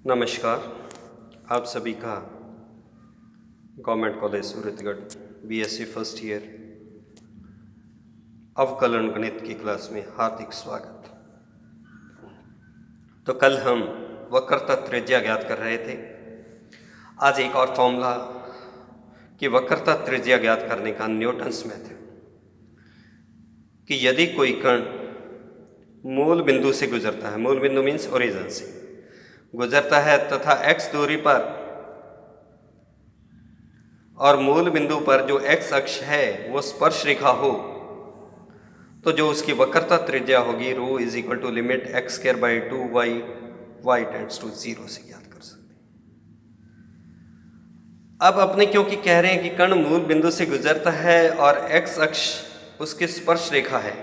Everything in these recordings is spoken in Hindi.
नमस्कार। आप सभी का government college Suratgarh BSc first year अवकलन गणित की क्लास में हार्दिक स्वागत। तो कल हम वक्रता त्रिज्या ज्ञात कर रहे थे। आज एक और फॉर्मूला कि वक्रता त्रिज्या ज्ञात करने का न्यूटन्स मेथड, कि यदि कोई कण मूल बिंदु से गुजरता है, मूल बिंदु मीन्स ओरिजिन से गुजरता है तथा x दूरी पर और मूल बिंदु पर जो x अक्ष है वो स्पर्श रेखा हो, तो जो उसकी वक्रता त्रिज्या होगी rho is equal to limit x square by 2y y tends to 0 से ज्ञात कर सकते हैं। अब अपने क्योंकि कह रहे हैं कि कण मूल बिंदु से गुजरता है और x अक्ष उसकी स्पर्श रेखा है,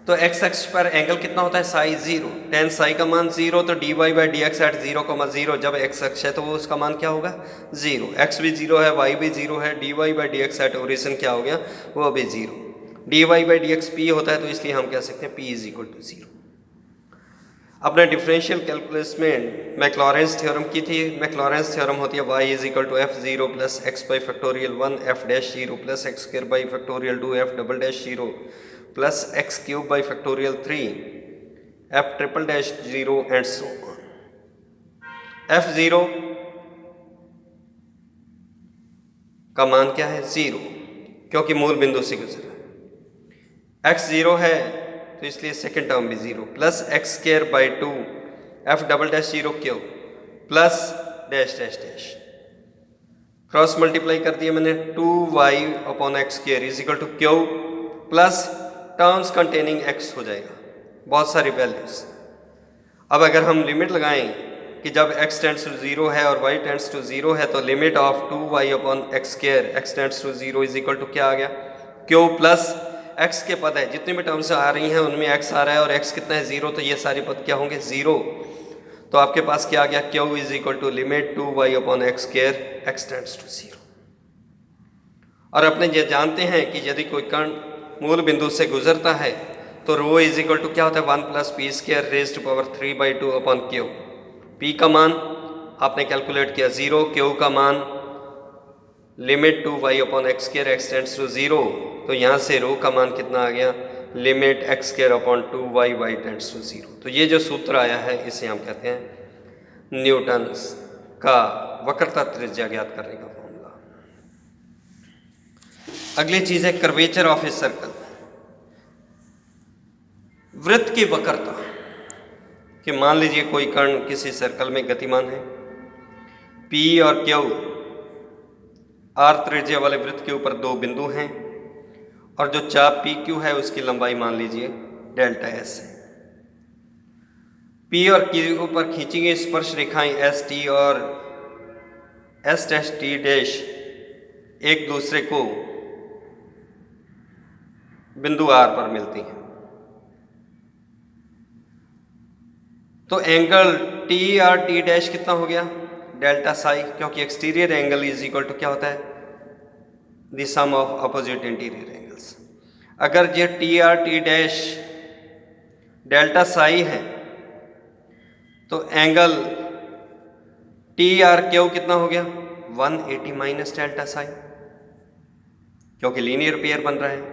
तो x अक्ष पर एंगल कितना होता है साई 0, टेन साई का मान 0, तो dy by d x at 0,0 जब x अक्ष है तो वो उसका मान क्या होगा 0, x भी 0 है, y भी 0 है, dy by d x at origin क्या हो गया वो भी 0, dy by d x p होता है तो इसलिए हम कह सकते हैं p इज इक्वल टू 0। अपने डिफरेंशियल कैलकुलस में मैक्लॉरेंस थ्योरम की थी। मैक्लॉरेंस थ्योरम होती है y is equal to f 0 plus x by factorial 1 f dash 0 plus x square by factorial 2 f double dash 0 plus x cube by factorial 3 f triple dash 0 and so on. F 0 का मान क्या है 0, क्योंकि मूल बिंदु से गुजरा है। एक्स 0 है तो इसलिए सेकेंड टर्म भी 0 plus x square by 2 f double dash 0 cube plus dash dash dash cross multiply कर दिया मैंने 2y upon x square is equal two cube plus terms containing x हो जाएगा, बहुत सारी वैल्यूज। अब अगर हम लिमिट लगाएं कि जब x टेंड्स टू 0 है और y टेंड्स टू 0 है तो limit of 2y upon x square x tends to 0 is equal to क्या आ गया क्यूब प्लस x के पद है, जितनी भी टर्म्स आ रही हैं उनमें x आ रहा है और x कितना है 0, तो ये सारे पद क्या होंगे 0, तो आपके पास क्या आ गया q is equal to limit 2y upon x square x tends to 0। और अपने ये जानते हैं कि यदि कोई कण मूल बिंदु से गुजरता है तो रो इज इक्वल टू क्या होता है 1 plus p square raise to power 3/2 upon q. P का मान आपने कैलकुलेट किया 0, क्यू का मान limit 2y upon x square x tends to 0, तो यहाँ से रो का मान कितना आ गया limit x square upon 2y y tends to 0। तो ये जो सूत्र आया है इसे हम कहते हैं न्यूटन्स का वक्रता त्रिज्या ज्ञात करने का फॉर्मूला। अगली चीज है कर्वेचर ऑफ ए सर्कल, वृत्त की वक्रता। कि मान लीजिए कोई कण किसी सर्कल में गतिमान है, P और Q R त्रिज्या वाले वृत्त के ऊपर दो बिंदु हैं और जो चाप PQ है उसकी लंबाई मान लीजिए डेल्टा S है। P और Q पर खींची गई स्पर्श रेखाएं ST और S डैश T डैश एक दूसरे को बिंदु R पर मिलती हैं, तो एंगल T और T डैश कितना हो गया डेल्टा साई, क्योंकि exterior angle is equal to क्या होता है the sum of opposite interior angles. अगर ये T और T डैश डेल्टा साई है तो एंगल T और Q कितना हो गया 180 माइनस डेल्टा साई, क्योंकि लीनियर पेयर बन रहा है।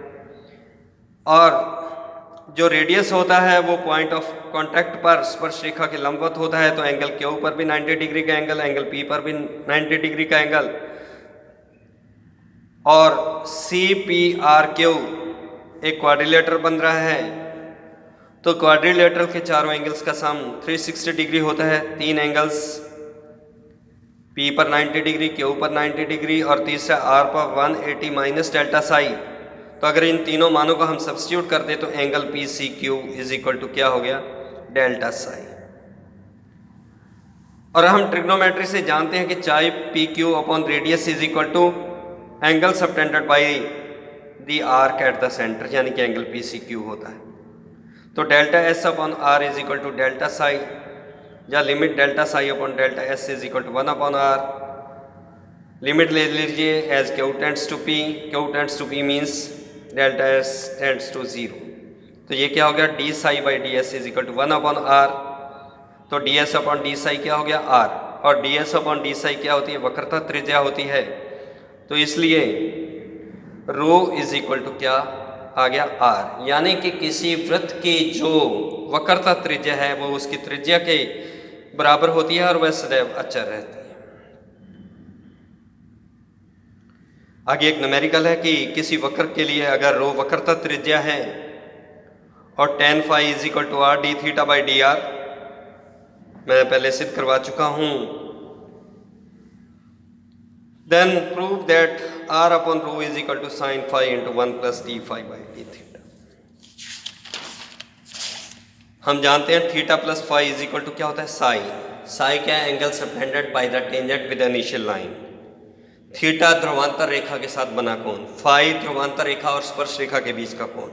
और जो रेडियस होता है वो पॉइंट ऑफ कांटेक्ट पर स्पर्श रेखा के लंबवत होता है, तो एंगल Q पर भी 90 डिग्री का एंगल, एंगल P पर भी 90 डिग्री का एंगल, और CPRQ एक क्वाड्रिलेटर बन रहा है, तो क्वाड्रिलेटरल के चारों एंगल्स का सम 360 डिग्री होता है। तीन एंगल्स P पर 90 डिग्री, Q पर 90 डिग्री और तीसरा R पर 180 माइनस डेल्टा साई। तो अगर इन तीनों मानों को हम सब्स्टिट्यूट कर दें तो angle PCQ is equal to क्या हो गया डेल्टा साई। और हम ट्रिग्नोमेट्री से जानते हैं कि चाहे PQ upon radius is equal to angle subtended by the arc at the centre, यानी कि एंगल PCQ होता है। तो delta S upon R is equal to delta psi, या limit delta psi upon delta S is equal to 1 upon R। Limit ले लीजिए as Q tends to P, Q tends to P means delta S tends to 0, तो ये क्या हो गया D psi by d s is equal to 1 upon R। तो d s upon d psi क्या हो गया आर, और d s upon d psi क्या होती है, वक्रता त्रिज्या होती है। तो इसलिए रो इज इक्वल टू क्या आ गया आर, यानी कि किसी वृत्त की जो वक्रता त्रिज्या है वो उसकी त्रिज्या के बराबर होती है और वह सदैव अचर रहती है। आगे एक न्यूमेरिकल है कि किसी वक्र के लिए अगर रो वक्रता त्रिज्या है और tan phi is equal to r d theta by d r, मैं पहले सिद्ध करवा चुका हूं, then prove that r upon rho is equal to sine phi into 1 plus d phi by d theta. हम जानते हैं theta plus phi is equal to क्या होता है साई। साई क्या है, angle subtended by the tangent with initial line. Theta ध्रुवांतर रेखा के साथ बना कोण, फाई ध्रुवांतर रेखा और स्पर्श रेखा के बीच का कोण।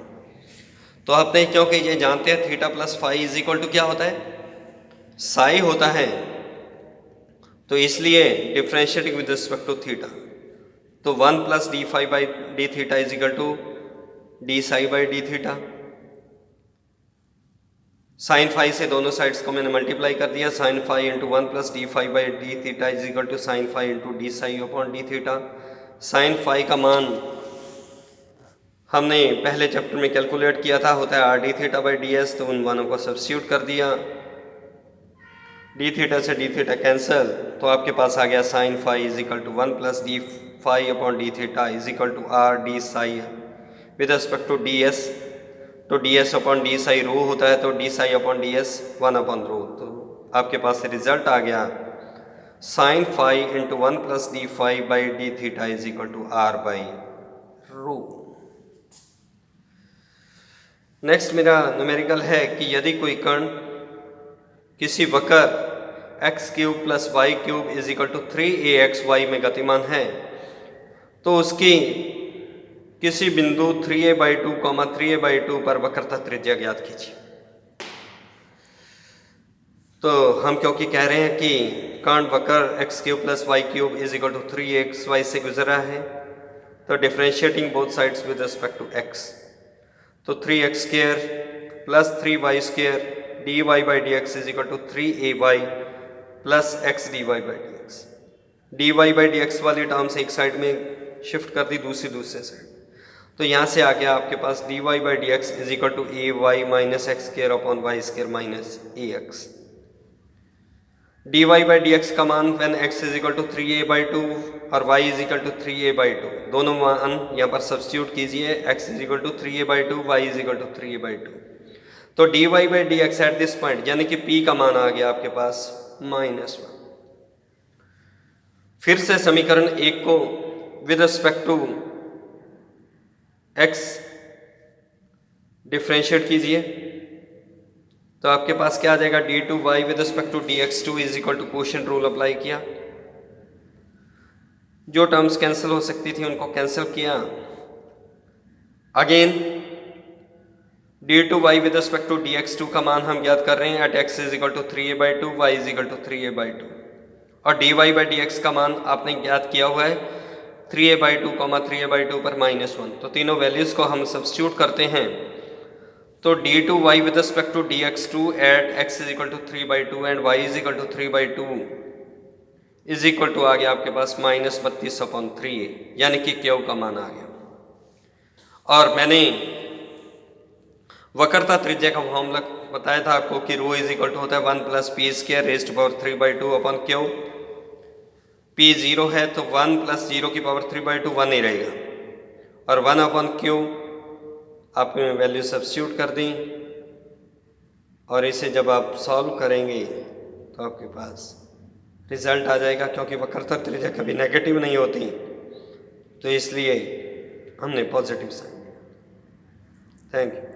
तो आपने क्योंकि ये जानते हैं theta plus phi is equal to क्या होता है साई होता है, तो इसलिए differentiating with respect to theta, तो 1 plus d phi by d theta is equal to d psi by d theta. Sine phi से दोनों साइड्स को मैंने मल्टीप्लाई कर दिया, sine phi into 1 plus d phi by d theta is equal to sine phi into d psi upon d theta. Sine phi का मान हमने पहले चैप्टर में कैलकुलेट किया था, होता है r d theta by d s, तो उन मानों को सब्स्टिट्यूट कर दिया, डी थीटा से डी थीटा कैंसिल, तो आपके पास आ गया sine phi is equal to 1 plus d phi upon d theta is equal to r d psi with respect to d s. तो d s upon d psi rho होता है, तो d psi upon d s 1 upon rho, तो आपके पास रिजल्ट आ गया sine phi into 1 plus d phi by d theta is equal to r by rho. Next मेरा न्यूमेरिकल है कि यदि कोई कण किसी वक्र x cube plus y cube is equal to 3ax y में गतिमान है, तो उसकी किसी बिंदु 3a/2, 3a/2 पर वक्रता त्रिज्या ज्ञात कीजिए। तो हम क्योंकि कह रहे हैं कि कण वक्र x cube plus y cube is equal to 3xy से गुजरा है, तो differentiating both sides with respect to x, तो 3x square plus 3y square dy by d x is equal to 3ay plus x dy by d x. dy by d x वाली टर्म से एक साइड में शिफ्ट कर दी, दूसरे साइड, तो यहाँ से आ गया आपके पास dy by d x is equal to ay minus x square upon y square minus ax। dy by d x का मान when x is equal to 3a/2 और y is equal to 3a/2, दोनों मान यहाँ पर सब्स्टिट्यूट कीजिए, x is equal to 3a/2, y is equal to 3a/2, तो dy by d x at this point यानी कि p का मान आ गया आपके पास -1। फिर से समीकरण 1 को with respect to x differentiate कीजिए, तो आपके पास क्या आ जाएगा d2y with respect to dx2 is equal to quotient rule apply किया, जो टर्म्स कैंसिल हो सकती थी उनको कैंसिल किया, again d2y with respect to dx2 का मान हम ज्ञात कर रहे हैं at x is equal to 3a/2, y is equal to 3a/2, और dy बाई dx का मान आपने ज्ञात किया हुआ है 3a/2, 3a/2 पर -1, तो तीनों वैल्यूज को हम सब्स्टिट्यूट करते हैं, तो d2y with respect to dx2 at x is equal to 3/2 and y is equal to 3/2 is equal to आ गया आपके पास -32/3a, यानी कि Q का मान आ गया। और मैंने वक्रता त्रिज्या का फॉर्मूला बताया था आपको कि रो इज इक्वल टू होता है 1 plus p square raised to power 3/2 upon Q। p 0 है तो 1 प्लस 0 की पावर 3/2 1 ही रहेगा, और 1 अपॉन Q आपने वैल्यू सब्स्टिट्यूट कर दी, और इसे जब आप सॉल्व करेंगे तो आपके पास रिजल्ट आ जाएगा, क्योंकि वक्रता त्रिज्या कभी नेगेटिव नहीं होती, तो इसलिए हमने पॉजिटिव साइन दिया। Thank you.